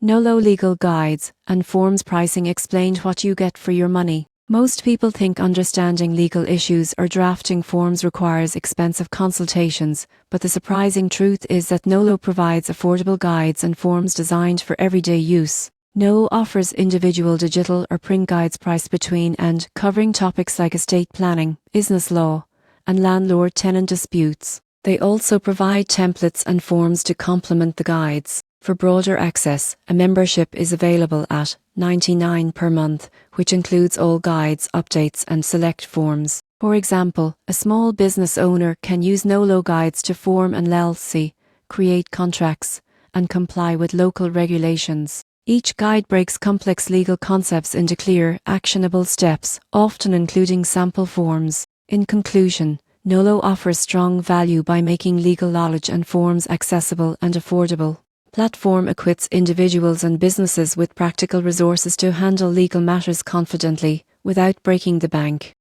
Nolo legal guides and forms pricing explained what you get for your money. Most people think understanding legal issues or drafting forms requires expensive consultations, but the surprising truth is that Nolo provides affordable guides and forms designed for everyday use. Nolo offers individual digital or print guides priced between and covering topics like estate planning, business law, and landlord-tenant disputes. They also provide templates and forms to complement the guides. For broader access, a membership is available at $99 per month, which includes all guides, updates, and select forms. For example, a small business owner can use Nolo guides to form an LLC, create contracts, and comply with local regulations. Each guide breaks complex legal concepts into clear, actionable steps, often including sample forms. In conclusion, Nolo offers strong value by making legal knowledge and forms accessible and affordable. Platform equips individuals and businesses with practical resources to handle legal matters confidently, without breaking the bank.